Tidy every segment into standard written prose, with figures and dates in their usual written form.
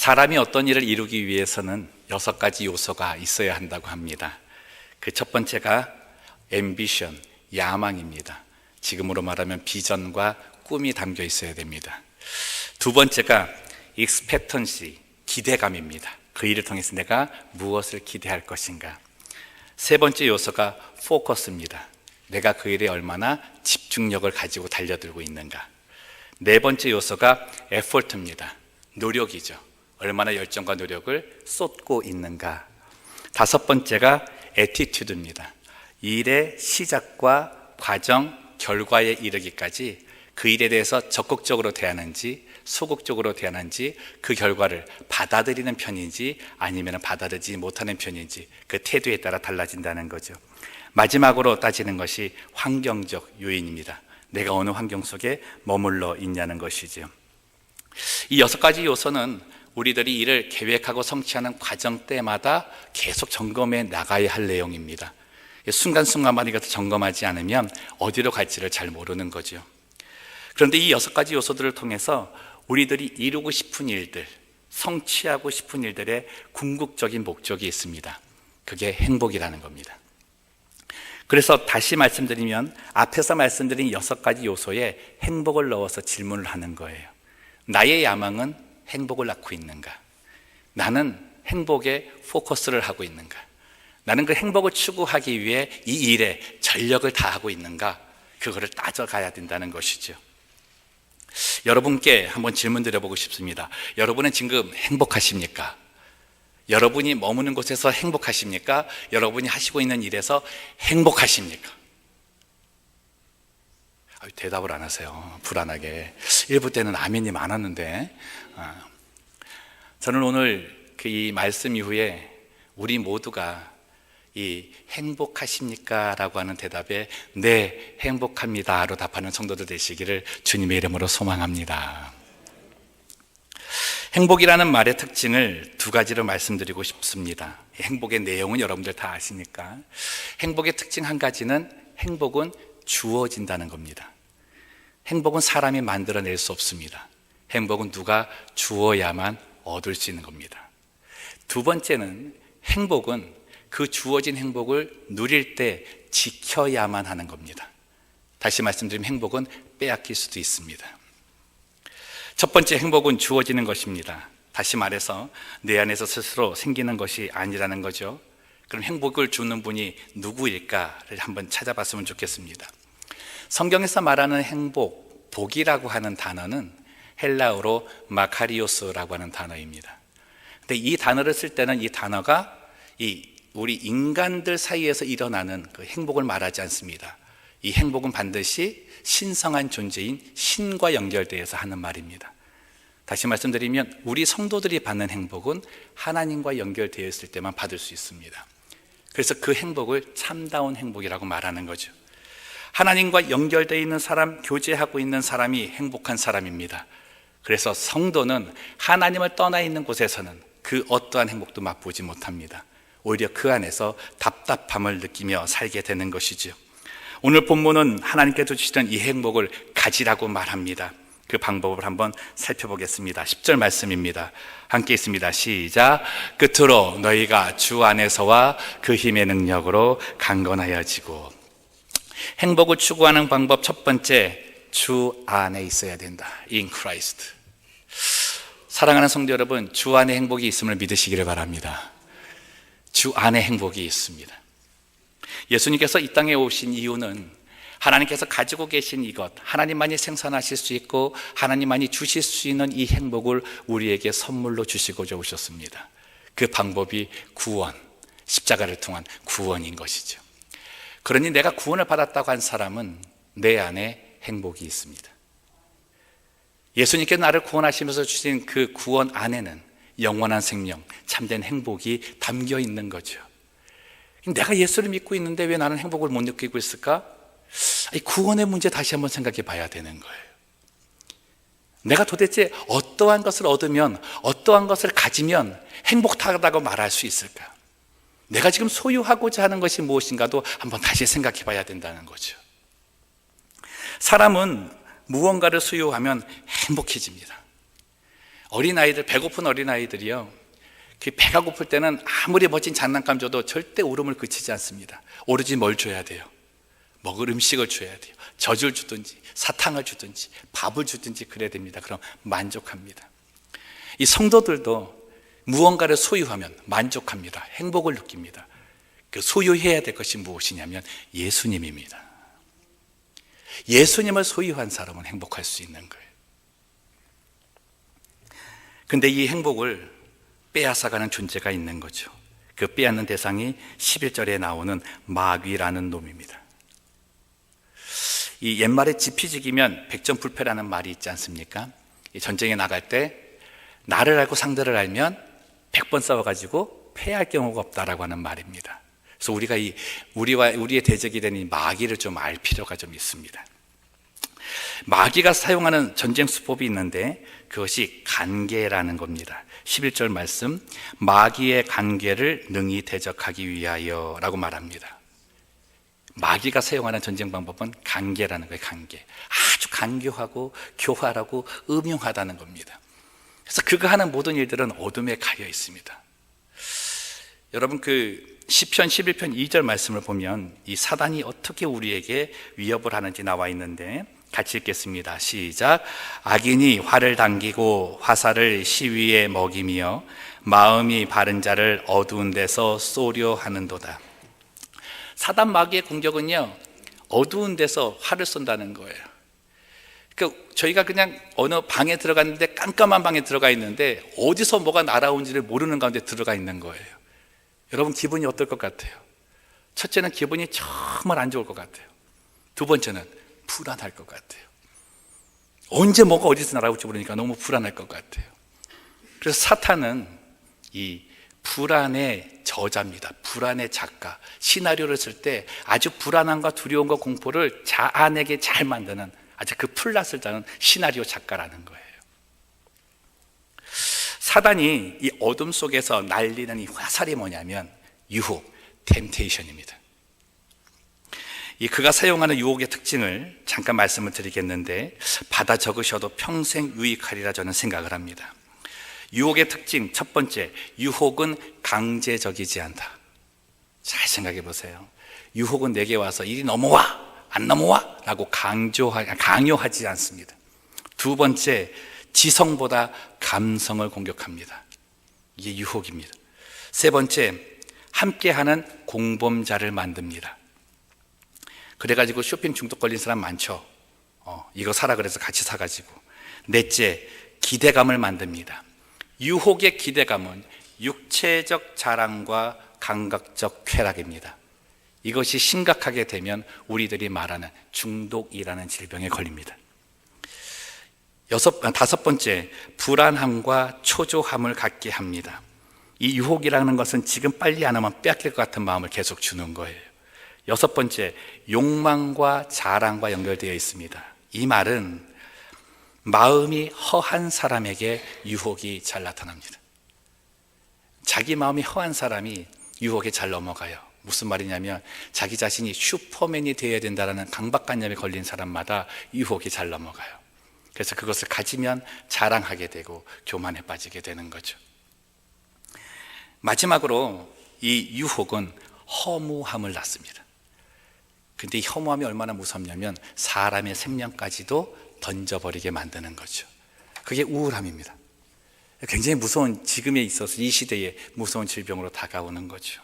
사람이 어떤 일을 이루기 위해서는 6가지 요소가 있어야 한다고 합니다. 그 첫 번째가 ambition, 야망입니다. 지금으로 말하면 비전과 꿈이 담겨 있어야 됩니다. 두 번째가 expectancy, 기대감입니다. 그 일을 통해서 내가 무엇을 기대할 것인가. 세 번째 요소가 focus입니다. 내가 그 일에 얼마나 집중력을 가지고 달려들고 있는가. 네 번째 요소가 effort입니다. 노력이죠. 얼마나 열정과 노력을 쏟고 있는가. 다섯 번째가 attitude입니다. 일의 시작과 과정, 결과에 이르기까지 그 일에 대해서 적극적으로 대하는지 소극적으로 대하는지, 그 결과를 받아들이는 편인지 아니면 받아들이지 못하는 편인지, 그 태도에 따라 달라진다는 거죠. 마지막으로 따지는 것이 환경적 요인입니다. 내가 어느 환경 속에 머물러 있냐는 것이죠. 이 6가지 요소는 우리들이 일을 계획하고 성취하는 과정 때마다 계속 점검해 나가야 할 내용입니다. 순간순간마다 이것을 점검하지 않으면 어디로 갈지를 잘 모르는 거죠. 그런데 이 6가지 요소들을 통해서 우리들이 이루고 싶은 일들, 성취하고 싶은 일들의 궁극적인 목적이 있습니다. 그게 행복이라는 겁니다. 그래서 다시 말씀드리면 앞에서 말씀드린 6가지 요소에 행복을 넣어서 질문을 하는 거예요. 나의 야망은 행복을 낳고 있는가? 나는 행복에 포커스를 하고 있는가? 나는 그 행복을 추구하기 위해 이 일에 전력을 다하고 있는가? 그거를 따져가야 된다는 것이죠. 여러분께 한번 질문 드려보고 싶습니다. 여러분은 지금 행복하십니까? 여러분이 머무는 곳에서 행복하십니까? 여러분이 하시고 있는 일에서 행복하십니까? 대답을 안 하세요. 불안하게. 일부 때는 아멘이 많았는데, 저는 오늘 이 말씀 이후에 우리 모두가 이 행복하십니까? 라고 하는 대답에 네, 행복합니다로 답하는 성도들 되시기를 주님의 이름으로 소망합니다. 행복이라는 말의 특징을 2가지로 말씀드리고 싶습니다. 행복의 내용은 여러분들 다 아시니까. 행복의 특징 한 가지는 행복은 주어진다는 겁니다. 행복은 사람이 만들어낼 수 없습니다. 행복은 누가 주어야만 얻을 수 있는 겁니다. 두 번째는 행복은 그 주어진 행복을 누릴 때 지켜야만 하는 겁니다. 다시 말씀드리면 행복은 빼앗길 수도 있습니다. 첫 번째, 행복은 주어지는 것입니다. 다시 말해서 내 안에서 스스로 생기는 것이 아니라는 거죠. 그럼 행복을 주는 분이 누구일까를 한번 찾아봤으면 좋겠습니다. 성경에서 말하는 행복, 복이라고 하는 단어는 헬라어로 마카리오스라고 하는 단어입니다. 근데 이 단어를 쓸 때는 이 단어가 우리 인간들 사이에서 일어나는 그 행복을 말하지 않습니다. 이 행복은 반드시 신성한 존재인 신과 연결되어서 하는 말입니다. 다시 말씀드리면 우리 성도들이 받는 행복은 하나님과 연결되어 있을 때만 받을 수 있습니다. 그래서 그 행복을 참다운 행복이라고 말하는 거죠. 하나님과 연결되어 있는 사람, 교제하고 있는 사람이 행복한 사람입니다. 그래서 성도는 하나님을 떠나 있는 곳에서는 그 어떠한 행복도 맛보지 못합니다. 오히려 그 안에서 답답함을 느끼며 살게 되는 것이죠. 오늘 본문은 하나님께서 주시는 이 행복을 가지라고 말합니다. 그 방법을 한번 살펴보겠습니다. 10절 말씀입니다. 함께 있습니다. 시작. 끝으로 너희가 주 안에서와 그 힘의 능력으로 강건하여지고. 행복을 추구하는 방법 첫 번째, 주 안에 있어야 된다. In Christ. 사랑하는 성도 여러분, 주 안에 행복이 있음을 믿으시기를 바랍니다. 주 안에 행복이 있습니다. 예수님께서 이 땅에 오신 이유는 하나님께서 가지고 계신 이것, 하나님만이 생산하실 수 있고 하나님만이 주실 수 있는 이 행복을 우리에게 선물로 주시고자 오셨습니다. 그 방법이 구원, 십자가를 통한 구원인 것이죠. 그러니 내가 구원을 받았다고 한 사람은 내 안에 행복이 있습니다. 예수님께서 나를 구원하시면서 주신 그 구원 안에는 영원한 생명, 참된 행복이 담겨 있는 거죠. 내가 예수를 믿고 있는데 왜 나는 행복을 못 느끼고 있을까? 구원의 문제 다시 한번 생각해 봐야 되는 거예요. 내가 도대체 어떠한 것을 얻으면, 어떠한 것을 가지면 행복하다고 말할 수 있을까? 내가 지금 소유하고자 하는 것이 무엇인가도 한번 다시 생각해 봐야 된다는 거죠. 사람은 무언가를 소유하면 행복해집니다. 어린아이들, 배고픈 어린아이들이요, 그 배가 고플 때는 아무리 멋진 장난감 줘도 절대 울음을 그치지 않습니다. 오로지 뭘 줘야 돼요? 먹을 음식을 줘야 돼요. 젖을 주든지 사탕을 주든지 밥을 주든지 그래야 됩니다. 그럼 만족합니다. 이 성도들도 무언가를 소유하면 만족합니다. 행복을 느낍니다. 그 소유해야 될 것이 무엇이냐면 예수님입니다. 예수님을 소유한 사람은 행복할 수 있는 거예요. 근데 이 행복을 빼앗아가는 존재가 있는 거죠. 그 빼앗는 대상이 11절에 나오는 마귀라는 놈입니다. 이 옛말에 지피지기면 백전불패라는 말이 있지 않습니까? 이 전쟁에 나갈 때 나를 알고 상대를 알면 100번 싸워가지고 패할 경우가 없다라고 하는 말입니다. 그래서 우리가 우리의 대적이 된 이 마귀를 좀 알 필요가 좀 있습니다. 마귀가 사용하는 전쟁 수법이 있는데 그것이 간계라는 겁니다. 11절 말씀, 마귀의 간계를 능히 대적하기 위하여 라고 말합니다. 마귀가 사용하는 전쟁 방법은 간계라는 거예요. 간계. 아주 간교하고 교활하고 음흉하다는 겁니다. 그래서 그가 하는 모든 일들은 어둠에 가여 있습니다. 여러분, 그 시편 11편 2절 말씀을 보면 이 사단이 어떻게 우리에게 위협을 하는지 나와 있는데 같이 읽겠습니다. 시작. 악인이 활을 당기고 화살을 시위에 먹이며 마음이 바른 자를 어두운 데서 쏘려 하는도다. 사단 마귀의 공격은요, 어두운 데서 활을 쏜다는 거예요. 그러니까 저희가 그냥 어느 방에 들어갔는데, 깜깜한 방에 들어가 있는데 어디서 뭐가 날아온지를 모르는 가운데 들어가 있는 거예요. 여러분, 기분이 어떨 것 같아요? 첫째는 기분이 정말 안 좋을 것 같아요. 두 번째는 불안할 것 같아요. 언제 뭐가 어디서 날아올지 모르니까 너무 불안할 것 같아요. 그래서 사탄은 이 불안의 저자입니다. 불안의 작가. 시나리오를 쓸 때 아주 불안함과 두려움과 공포를 자아내게 잘 만드는 아주 그 플랫을 짜는 시나리오 작가라는 거예요. 사단이 이 어둠 속에서 날리는 이 화살이 뭐냐면 유혹, 템테이션입니다. 이 그가 사용하는 유혹의 특징을 잠깐 말씀을 드리겠는데 받아 적으셔도 평생 유익하리라 저는 생각을 합니다. 유혹의 특징 첫 번째, 유혹은 강제적이지 않다. 잘 생각해 보세요. 유혹은 내게 와서 이리 넘어와, 안 넘어와 라고 강요하지 않습니다. 두 번째, 지성보다 감성을 공격합니다. 이게 유혹입니다. 세 번째, 함께하는 공범자를 만듭니다. 그래가지고 쇼핑 중독 걸린 사람 많죠. 이거 사라 그래서 같이 사가지고. 넷째, 기대감을 만듭니다. 유혹의 기대감은 육체적 자랑과 감각적 쾌락입니다. 이것이 심각하게 되면 우리들이 말하는 중독이라는 질병에 걸립니다. 다섯 번째, 불안함과 초조함을 갖게 합니다. 이 유혹이라는 것은 지금 빨리 안 하면 빼앗길 것 같은 마음을 계속 주는 거예요. 여섯 번째, 욕망과 자랑과 연결되어 있습니다. 이 말은 마음이 허한 사람에게 유혹이 잘 나타납니다. 자기 마음이 허한 사람이 유혹에 잘 넘어가요. 무슨 말이냐면 자기 자신이 슈퍼맨이 되어야 된다는 강박관념에 걸린 사람마다 유혹이 잘 넘어가요. 그래서 그것을 가지면 자랑하게 되고 교만에 빠지게 되는 거죠. 마지막으로 이 유혹은 허무함을 낳습니다. 근데 이 허무함이 얼마나 무섭냐면 사람의 생명까지도 던져버리게 만드는 거죠. 그게 우울함입니다. 굉장히 무서운, 지금에 있어서 이 시대에 무서운 질병으로 다가오는 거죠.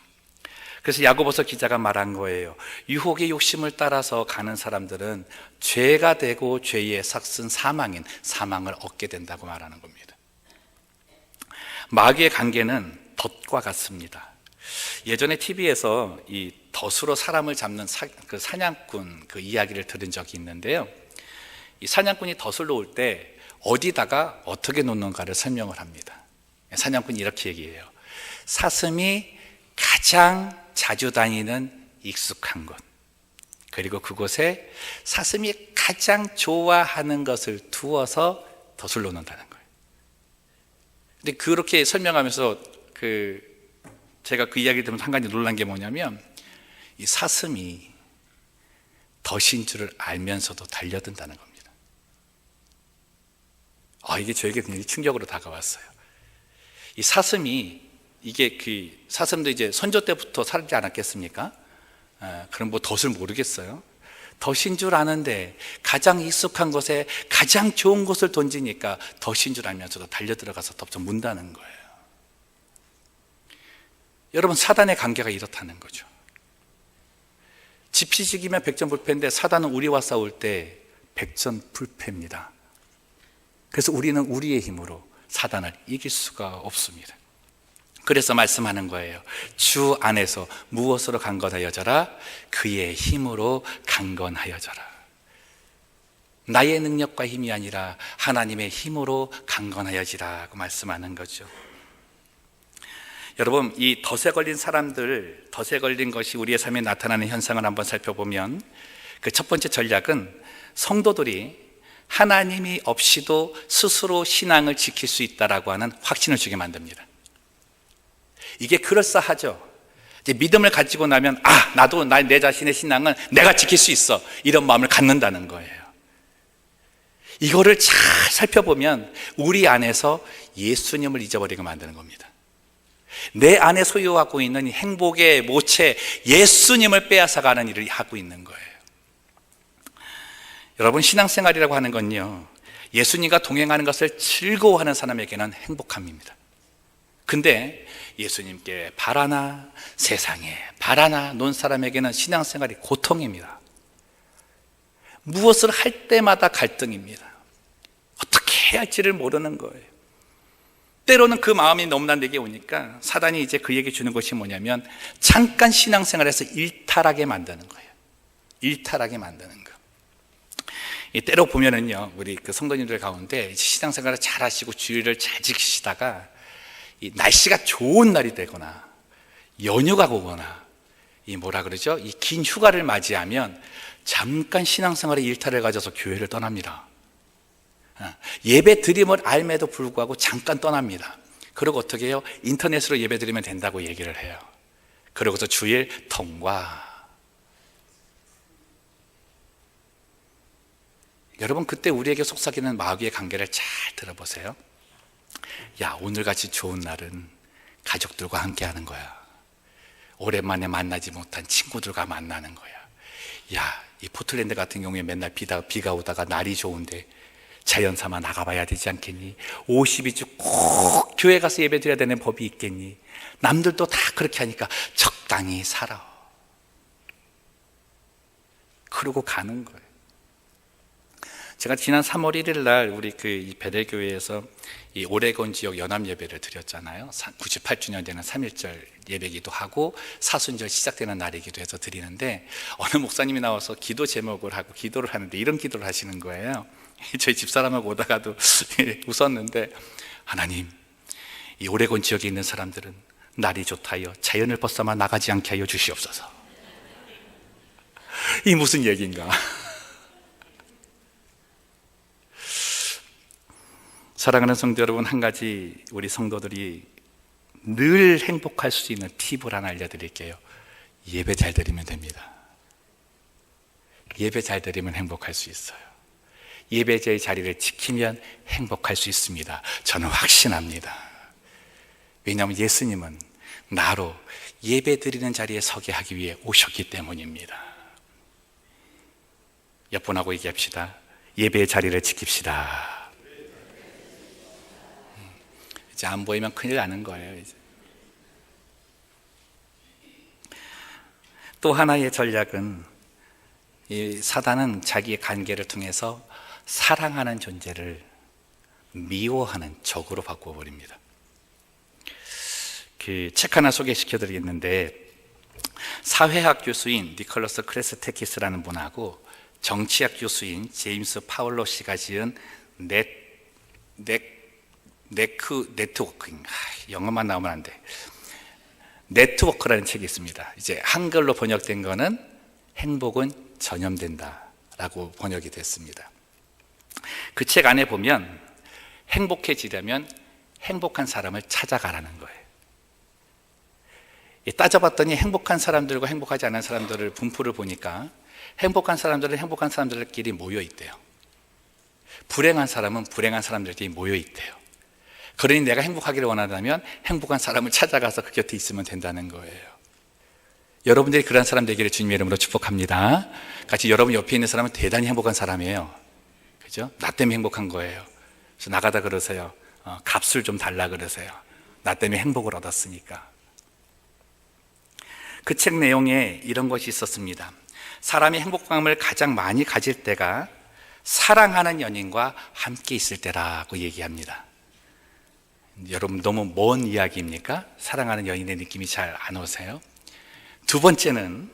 그래서 야고보서 기자가 말한 거예요. 유혹의 욕심을 따라서 가는 사람들은 죄가 되고 죄의 삭슨 사망인 사망을 얻게 된다고 말하는 겁니다. 마귀의 관계는 덫과 같습니다. 예전에 TV에서 이 덫으로 사람을 잡는 그 사냥꾼 그 이야기를 들은 적이 있는데요. 이 사냥꾼이 덫을 놓을 때 어디다가 어떻게 놓는가를 설명을 합니다. 사냥꾼이 이렇게 얘기해요. 사슴이 가장 자주 다니는 익숙한 곳, 그리고 그곳에 사슴이 가장 좋아하는 것을 두어서 덫을 놓는다는 거예요. 근데 그렇게 설명하면서 제가 그 이야기 들으면서 한 가지 놀란 게 뭐냐면 이 사슴이 덫인 줄을 알면서도 달려든다는 겁니다. 이게 저에게 굉장히 충격으로 다가왔어요. 이 사슴이, 이게 사슴도 이제 선조 때부터 살지 않았겠습니까? 그럼 뭐 덫을 모르겠어요. 덫인 줄 아는데 가장 익숙한 것에 가장 좋은 것을 던지니까 덫인 줄 알면서도 달려 들어가서 덮쳐 문다는 거예요. 여러분, 사단의 관계가 이렇다는 거죠. 지피지기면 백전불패인데 사단은 우리와 싸울 때 백전불패입니다. 그래서 우리는 우리의 힘으로 사단을 이길 수가 없습니다. 그래서 말씀하는 거예요. 주 안에서 무엇으로 강건하여져라? 그의 힘으로 강건하여져라. 나의 능력과 힘이 아니라 하나님의 힘으로 강건하여지라고 말씀하는 거죠. 여러분, 이 덫에 걸린 사람들, 덫에 걸린 것이 우리의 삶에 나타나는 현상을 한번 살펴보면, 그 첫 번째 전략은 성도들이 하나님이 없이도 스스로 신앙을 지킬 수 있다라고 하는 확신을 주게 만듭니다. 이게 그럴싸하죠. 이제 믿음을 가지고 나면 나도 내 자신의 신앙은 내가 지킬 수 있어, 이런 마음을 갖는다는 거예요. 이거를 잘 살펴보면 우리 안에서 예수님을 잊어버리게 만드는 겁니다. 내 안에 소유하고 있는 행복의 모체 예수님을 빼앗아가는 일을 하고 있는 거예요. 여러분, 신앙생활이라고 하는 건요, 예수님과 동행하는 것을 즐거워하는 사람에게는 행복함입니다. 근데 예수님께 바라나 세상에 바라나 논 사람에게는 신앙생활이 고통입니다. 무엇을 할 때마다 갈등입니다. 어떻게 해야 할지를 모르는 거예요. 때로는 그 마음이 너무나 내게 오니까 사단이 이제 그에게 주는 것이 뭐냐면 잠깐 신앙생활에서 일탈하게 만드는 거예요. 일탈하게 만드는 거. 때로 보면은요, 우리 그 성도님들 가운데 신앙생활을 잘 하시고 주의를 잘 지키시다가 이 날씨가 좋은 날이 되거나 연휴가 오거나 이 긴 휴가를 맞이하면 잠깐 신앙생활의 일탈을 가져서 교회를 떠납니다. 예배 드림을 알매도 불구하고 잠깐 떠납니다. 그리고 어떻게 해요? 인터넷으로 예배 드리면 된다고 얘기를 해요. 그러고서 주일 통과. 여러분, 그때 우리에게 속삭이는 마귀의 관계를 잘 들어보세요. 야, 오늘같이 좋은 날은 가족들과 함께 하는 거야. 오랜만에 만나지 못한 친구들과 만나는 거야. 야, 이 포틀랜드 같은 경우에 맨날 비가 오다가 날이 좋은데 자연 삼아 나가봐야 되지 않겠니? 52주 꼭 교회 가서 예배 드려야 되는 법이 있겠니? 남들도 다 그렇게 하니까 적당히 살아. 그러고 가는 거예요. 제가 지난 3월 1일 날 우리 이 베델교회에서 이 오레곤 지역 연합 예배를 드렸잖아요. 98주년 되는 3.1절 예배기도 하고 사순절 시작되는 날이기도 해서 드리는데, 어느 목사님이 나와서 기도 제목을 하고 기도를 하는데 이런 기도를 하시는 거예요. 저희 집사람하고 오다가도 웃었는데, 하나님, 이 오레곤 지역에 있는 사람들은 날이 좋다여 자연을 벗삼아 나가지 않게 하여 주시옵소서. 이 무슨 얘기인가? 사랑하는 성도 여러분, 한 가지 우리 성도들이 늘 행복할 수 있는 팁을 하나 알려드릴게요. 예배 잘 드리면 됩니다. 예배 잘 드리면 행복할 수 있어요. 예배자의 자리를 지키면 행복할 수 있습니다. 저는 확신합니다. 왜냐하면 예수님은 나로 예배 드리는 자리에 서게 하기 위해 오셨기 때문입니다. 옆분하고 얘기합시다. 예배의 자리를 지킵시다. 이제 안 보이면 큰일 나는 거예요. 이제. 또 하나의 전략은, 이 사단은 자기의 관계를 통해서 사랑하는 존재를 미워하는 적으로 바꿔버립니다. 그 책 하나 소개시켜 드리겠는데, 사회학 교수인 니콜러스 크레스테키스라는 분하고 정치학 교수인 제임스 파울로 씨가 지은 네트워킹, 영어만 나오면 안 돼. 네트워크라는 책이 있습니다. 이제 한글로 번역된 거는 행복은 전염된다라고 번역이 됐습니다. 그 책 안에 보면 행복해지려면 행복한 사람을 찾아가라는 거예요. 따져봤더니 행복한 사람들과 행복하지 않은 사람들을 분포를 보니까 행복한 사람들은 행복한 사람들끼리 모여 있대요. 불행한 사람은 불행한 사람들끼리 모여 있대요. 그러니 내가 행복하기를 원한다면 행복한 사람을 찾아가서 그 곁에 있으면 된다는 거예요. 여러분들이 그런 사람 되기를 주님의 이름으로 축복합니다. 같이 여러분 옆에 있는 사람은 대단히 행복한 사람이에요. 그죠? 나 때문에 행복한 거예요. 그래서 나가다 그러세요. 값을 좀 달라 그러세요. 나 때문에 행복을 얻었으니까. 그 책 내용에 이런 것이 있었습니다. 사람이 행복감을 가장 많이 가질 때가 사랑하는 연인과 함께 있을 때라고 얘기합니다. 여러분 너무 먼 이야기입니까? 사랑하는 연인의 느낌이 잘 안 오세요? 두 번째는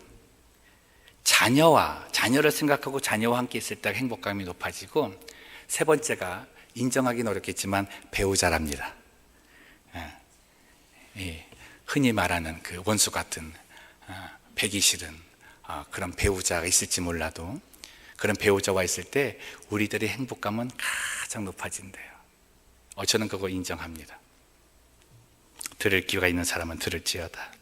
자녀를 생각하고 자녀와 함께 있을 때 행복감이 높아지고, 세 번째가 인정하기는 어렵겠지만 배우자랍니다. 흔히 말하는 그 원수 같은 배기 싫은 그런 배우자가 있을지 몰라도 그런 배우자와 있을 때 우리들의 행복감은 가장 높아진대요. 저는 그거 인정합니다. 들을 기회가 있는 사람은 들을지어다.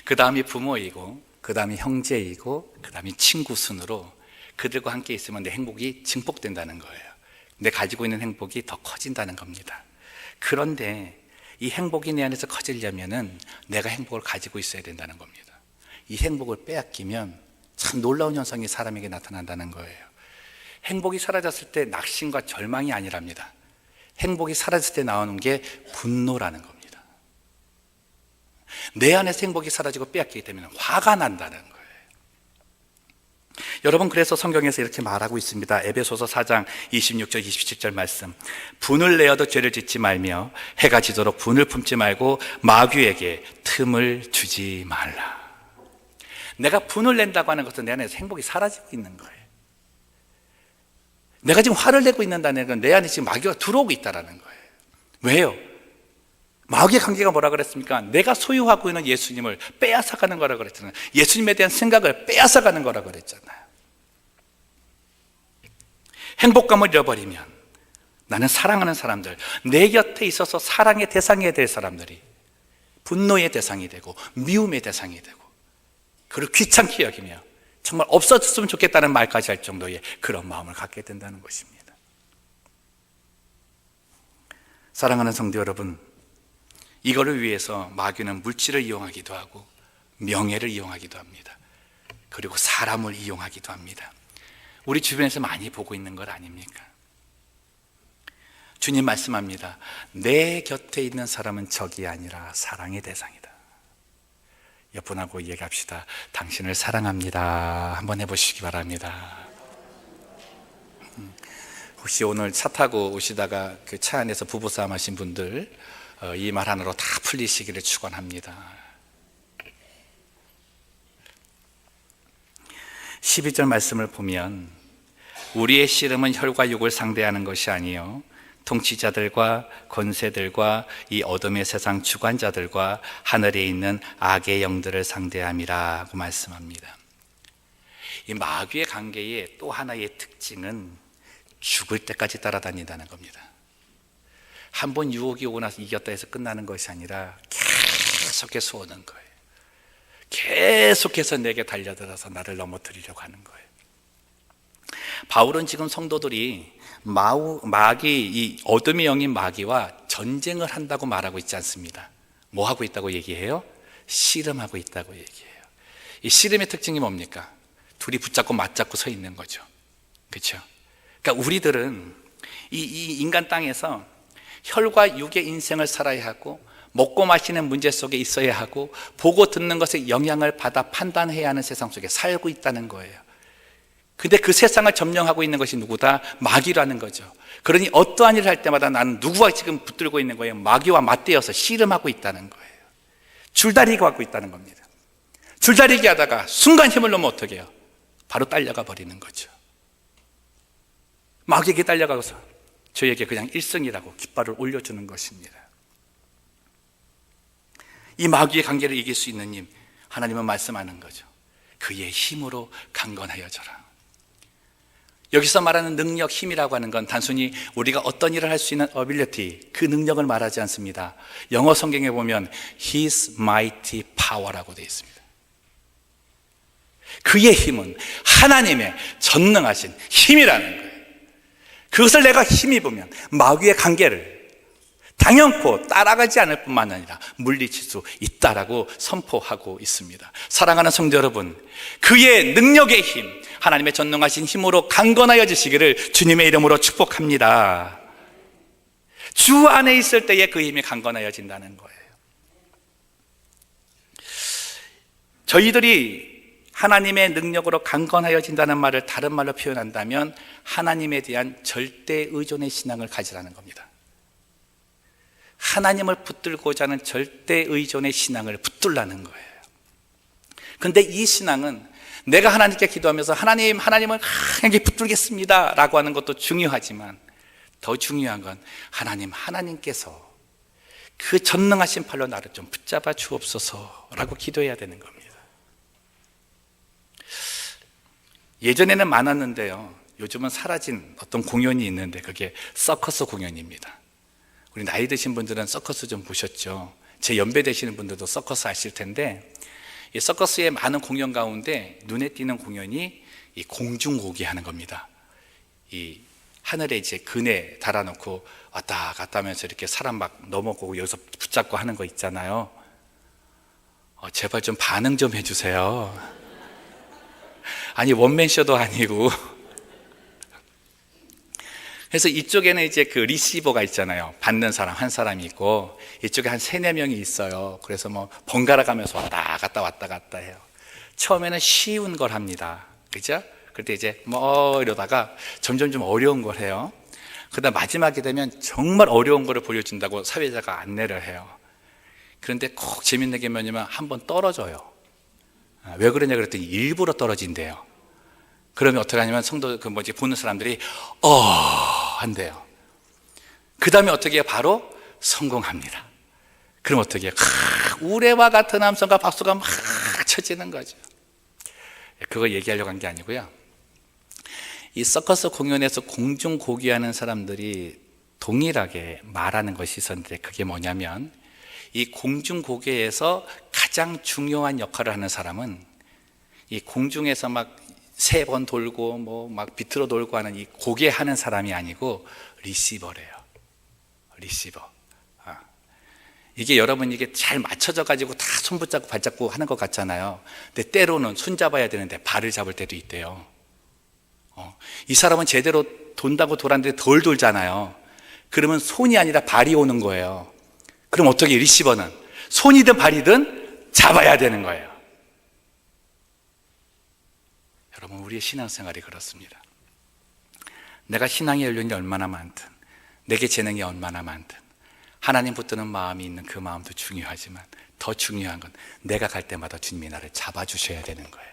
그 다음이 부모이고, 그 다음이 형제이고, 그 다음이 친구 순으로 그들과 함께 있으면 내 행복이 증폭된다는 거예요. 내 가지고 있는 행복이 더 커진다는 겁니다. 그런데 이 행복이 내 안에서 커지려면은 내가 행복을 가지고 있어야 된다는 겁니다. 이 행복을 빼앗기면 참 놀라운 현상이 사람에게 나타난다는 거예요. 행복이 사라졌을 때 낙심과 절망이 아니랍니다. 행복이 사라졌을 때 나오는 게 분노라는 겁니다. 내 안에서 행복이 사라지고 빼앗기게 되면 화가 난다는 거예요. 여러분, 그래서 성경에서 이렇게 말하고 있습니다. 에베소서 4장 26절 27절 말씀. 분을 내어도 죄를 짓지 말며 해가 지도록 분을 품지 말고 마귀에게 틈을 주지 말라. 내가 분을 낸다고 하는 것은 내 안에서 행복이 사라지고 있는 거예요. 내가 지금 화를 내고 있는다는 건 내 안에 지금 마귀가 들어오고 있다는 거예요. 왜요? 마귀의 관계가 뭐라 그랬습니까? 내가 소유하고 있는 예수님을 빼앗아가는 거라고 그랬잖아요. 예수님에 대한 생각을 빼앗아가는 거라고 그랬잖아요. 행복감을 잃어버리면 나는 사랑하는 사람들, 내 곁에 있어서 사랑의 대상이 될 사람들이 분노의 대상이 되고 미움의 대상이 되고, 그리고 귀찮게 여기며 정말 없어졌으면 좋겠다는 말까지 할 정도의 그런 마음을 갖게 된다는 것입니다. 사랑하는 성도 여러분, 이거를 위해서 마귀는 물질을 이용하기도 하고 명예를 이용하기도 합니다. 그리고 사람을 이용하기도 합니다. 우리 주변에서 많이 보고 있는 것 아닙니까? 주님 말씀합니다. 내 곁에 있는 사람은 적이 아니라 사랑의 대상이다. 옆분하고 얘기합시다. 당신을 사랑합니다. 한번 해보시기 바랍니다. 혹시 오늘 차 타고 오시다가 그 차 안에서 부부싸움 하신 분들, 이 말 하나로 다 풀리시기를 축원합니다. 12절 말씀을 보면 우리의 씨름은 혈과 육을 상대하는 것이 아니요 통치자들과 권세들과 이 어둠의 세상 주관자들과 하늘에 있는 악의 영들을 상대함이라고 말씀합니다. 이 마귀의 관계의 또 하나의 특징은 죽을 때까지 따라다닌다는 겁니다. 한번 유혹이 오고 나서 이겼다 해서 끝나는 것이 아니라 계속해서 오는 거예요. 계속해서 내게 달려들어서 나를 넘어뜨리려고 하는 거예요. 바울은 지금 성도들이 마귀, 이 어둠의 영인 마귀와 전쟁을 한다고 말하고 있지 않습니다. 뭐 하고 있다고 얘기해요? 씨름하고 있다고 얘기해요. 이 씨름의 특징이 뭡니까? 둘이 붙잡고 맞잡고 서 있는 거죠. 그렇죠? 그러니까 우리들은 이 인간 땅에서 혈과 육의 인생을 살아야 하고, 먹고 마시는 문제 속에 있어야 하고, 보고 듣는 것에 영향을 받아 판단해야 하는 세상 속에 살고 있다는 거예요. 근데 그 세상을 점령하고 있는 것이 누구다? 마귀라는 거죠. 그러니 어떠한 일을 할 때마다 나는 누구와 지금 붙들고 있는 거예요? 마귀와 맞대어서 씨름하고 있다는 거예요. 줄다리기 하고 있다는 겁니다. 줄다리기 하다가 순간 힘을 놓으면 어떻게 해요? 바로 딸려가 버리는 거죠. 마귀에게 딸려가서 저에게 그냥 1승이라고 깃발을 올려주는 것입니다. 이 마귀의 관계를 이길 수 있는 힘, 하나님은 말씀하는 거죠. 그의 힘으로 강건하여져라. 여기서 말하는 능력, 힘이라고 하는 건 단순히 우리가 어떤 일을 할 수 있는 ability, 그 능력을 말하지 않습니다. 영어 성경에 보면 His mighty power라고 되어 있습니다. 그의 힘은 하나님의 전능하신 힘이라는 거예요. 그것을 내가 힘입으면 마귀의 관계를 당연코 따라가지 않을 뿐만 아니라 물리칠 수 있다라고 선포하고 있습니다. 사랑하는 성도 여러분, 그의 능력의 힘, 하나님의 전능하신 힘으로 강건하여지시기를 주님의 이름으로 축복합니다. 주 안에 있을 때에 그 힘이 강건하여진다는 거예요. 저희들이 하나님의 능력으로 강건하여진다는 말을 다른 말로 표현한다면 하나님에 대한 절대 의존의 신앙을 가지라는 겁니다. 하나님을 붙들고자 하는 절대 의존의 신앙을 붙들라는 거예요. 근데 이 신앙은 내가 하나님께 기도하면서 하나님을 강하게 붙들겠습니다 라고 하는 것도 중요하지만 더 중요한 건 하나님께서 그 전능하신 팔로 나를 좀 붙잡아 주옵소서 라고 기도해야 되는 겁니다. 예전에는 많았는데요, 요즘은 사라진 어떤 공연이 있는데 그게 서커스 공연입니다. 우리 나이 드신 분들은 서커스 좀 보셨죠? 제 연배 되시는 분들도 서커스 아실 텐데, 이 서커스의 많은 공연 가운데 눈에 띄는 공연이 이 공중고기 하는 겁니다. 이 하늘에 이제 그네 달아놓고 왔다 갔다 하면서 이렇게 사람 막 넘어가고 여기서 붙잡고 하는 거 있잖아요. 제발 좀 반응 좀 해주세요. 아니, 원맨쇼도 아니고. 그래서 이쪽에는 이제 그 리시버가 있잖아요. 받는 사람 한 사람이 있고, 이쪽에 한 3-4명이 있어요. 그래서 뭐 번갈아 가면서 왔다 갔다 해요. 처음에는 쉬운 걸 합니다. 그죠? 그때 이제 뭐 이러다가 점점 좀 어려운 걸 해요. 그러다 마지막에 되면 정말 어려운 거를 보여준다고 사회자가 안내를 해요. 그런데 꼭 재밌는 게 뭐냐면 한 번 떨어져요. 왜 그러냐 그랬더니 일부러 떨어진대요. 그러면 어떻게 하냐면 성도 보는 사람들이 한대요. 그 다음에 어떻게 해요? 바로 성공합니다. 그럼 어떻게 해요? 우레와 같은 함성과 박수가 막 쳐지는 거죠. 그거 얘기하려고 한 게 아니고요, 이 서커스 공연에서 공중고기하는 사람들이 동일하게 말하는 것이 있었는데, 그게 뭐냐면 이 공중고개에서 가장 중요한 역할을 하는 사람은 이 공중에서 막 3번 돌고 뭐 막 비틀어 돌고 하는 이 고개 하는 사람이 아니고 리시버래요. 리시버. 이게 여러분, 이게 잘 맞춰져 가지고 다 손 붙잡고 발 잡고 하는 것 같잖아요. 근데 때로는 손 잡아야 되는데 발을 잡을 때도 있대요. 이 사람은 제대로 돈다고 돌았는데 덜 돌잖아요. 그러면 손이 아니라 발이 오는 거예요. 그럼 어떻게, 리시버는 손이든 발이든 잡아야 되는 거예요. 여러분, 우리의 신앙생활이 그렇습니다. 내가 신앙의 연륜이 얼마나 많든, 내게 재능이 얼마나 많든, 하나님 붙드는 마음이 있는 그 마음도 중요하지만 더 중요한 건 내가 갈 때마다 주님이 나를 잡아주셔야 되는 거예요.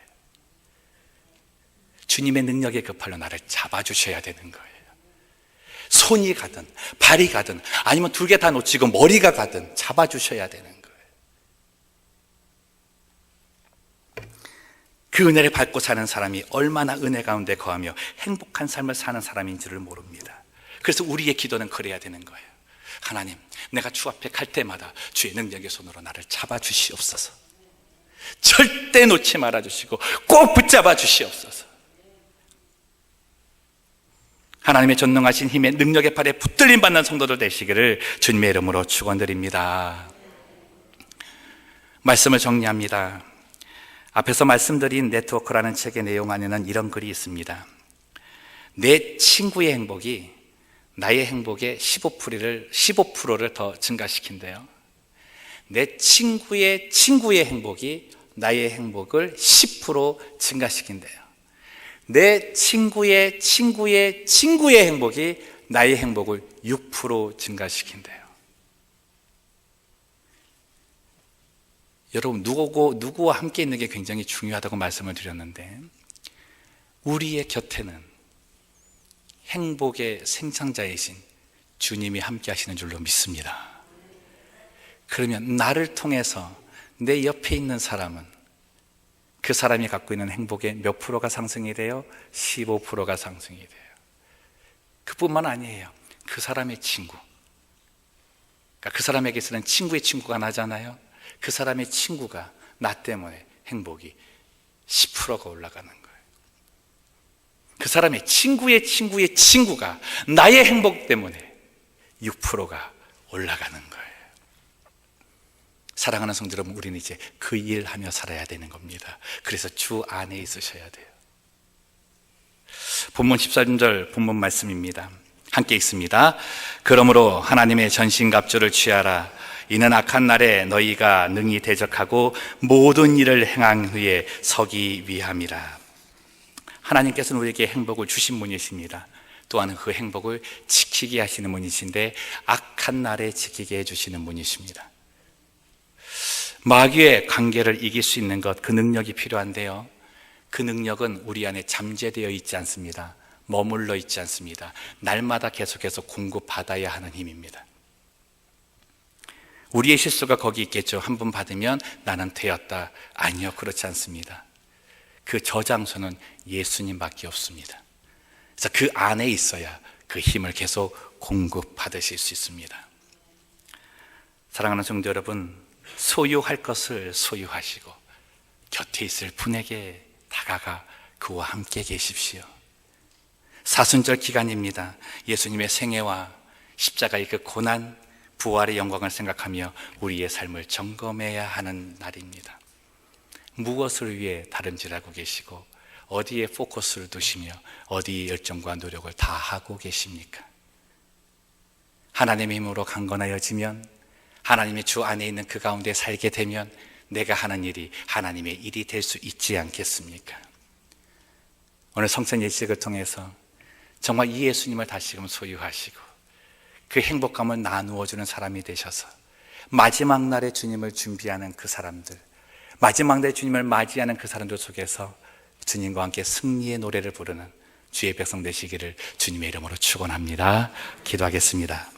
주님의 능력의 그 팔로 나를 잡아주셔야 되는 거예요. 손이 가든 발이 가든 아니면 2개 다 놓치고 머리가 가든 잡아주셔야 되는 거예요. 그 은혜를 밟고 사는 사람이 얼마나 은혜 가운데 거하며 행복한 삶을 사는 사람인지를 모릅니다. 그래서 우리의 기도는 그래야 되는 거예요. 하나님, 내가 주 앞에 갈 때마다 주의 능력의 손으로 나를 잡아주시옵소서. 절대 놓지 말아주시고 꼭 붙잡아 주시옵소서. 하나님의 전능하신 힘의 능력의 팔에 붙들림 받는 성도들 되시기를 주님의 이름으로 축원드립니다. 말씀을 정리합니다. 앞에서 말씀드린 네트워크라는 책의 내용 안에는 이런 글이 있습니다. 내 친구의 행복이 나의 행복의 15%를 더 증가시킨대요. 내 친구의 행복이 나의 행복을 10% 증가시킨대요. 내 친구의 행복이 나의 행복을 6% 증가시킨대요. 여러분, 누구와 함께 있는 게 굉장히 중요하다고 말씀을 드렸는데, 우리의 곁에는 행복의 생산자이신 주님이 함께 하시는 줄로 믿습니다. 그러면 나를 통해서 내 옆에 있는 사람은 그 사람이 갖고 있는 행복의 몇 프로가 상승이 돼요? 15%가 상승이 돼요. 그뿐만 아니에요. 그 사람의 친구, 그러니까 그 사람에게서는 친구의 친구가 나잖아요. 그 사람의 친구가 나 때문에 행복이 10%가 올라가는 거예요. 그 사람의 친구의 친구의 친구가 나의 행복 때문에 6%가 올라가는 거예요. 사랑하는 성도 여러분, 우리는 이제 그 일하며 살아야 되는 겁니다. 그래서 주 안에 있으셔야 돼요. 본문 13절 본문 말씀입니다. 함께 읽습니다. 그러므로 하나님의 전신갑주를 취하라. 이는 악한 날에 너희가 능히 대적하고 모든 일을 행한 후에 서기 위함이라. 하나님께서는 우리에게 행복을 주신 분이십니다. 또한 그 행복을 지키게 하시는 분이신데 악한 날에 지키게 해주시는 분이십니다. 마귀의 관계를 이길 수 있는 것, 그 능력이 필요한데요, 그 능력은 우리 안에 잠재되어 있지 않습니다. 머물러 있지 않습니다. 날마다 계속해서 공급받아야 하는 힘입니다. 우리의 실수가 거기 있겠죠. 한 번 받으면 나는 되었다. 아니요, 그렇지 않습니다. 그 저장소는 예수님밖에 없습니다. 그래서 그 안에 있어야 그 힘을 계속 공급받으실 수 있습니다. 사랑하는 성도 여러분, 소유할 것을 소유하시고 곁에 있을 분에게 다가가 그와 함께 계십시오. 사순절 기간입니다. 예수님의 생애와 십자가의 그 고난, 부활의 영광을 생각하며 우리의 삶을 점검해야 하는 날입니다. 무엇을 위해 다름질하고 계시고 어디에 포커스를 두시며 어디에 열정과 노력을 다 하고 계십니까? 하나님의 힘으로 강건하여지면, 하나님의 주 안에 있는 그 가운데 살게 되면 내가 하는 일이 하나님의 일이 될 수 있지 않겠습니까? 오늘 성찬 예식을 통해서 정말 이 예수님을 다시금 소유하시고 그 행복감을 나누어주는 사람이 되셔서 마지막 날에 주님을 준비하는 그 사람들, 마지막 날에 주님을 맞이하는 그 사람들 속에서 주님과 함께 승리의 노래를 부르는 주의 백성 되시기를 주님의 이름으로 축원합니다. 기도하겠습니다.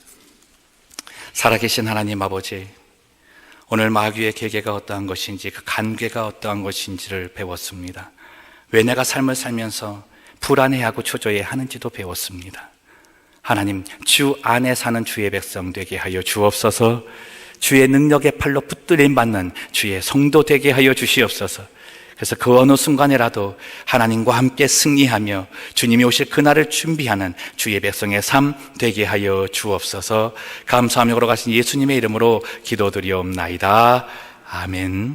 살아계신 하나님 아버지, 오늘 마귀의 계계가 어떠한 것인지, 그 간계가 어떠한 것인지를 배웠습니다. 왜 내가 삶을 살면서 불안해하고 초조해하는지도 배웠습니다. 하나님, 주 안에 사는 주의 백성 되게 하여 주옵소서. 주의 능력의 팔로 붙들림 받는 주의 성도 되게 하여 주시옵소서. 그래서 그 어느 순간이라도 하나님과 함께 승리하며 주님이 오실 그날을 준비하는 주의 백성의 삶 되게 하여 주옵소서. 감사하며 걸어가신 예수님의 이름으로 기도드리옵나이다. 아멘.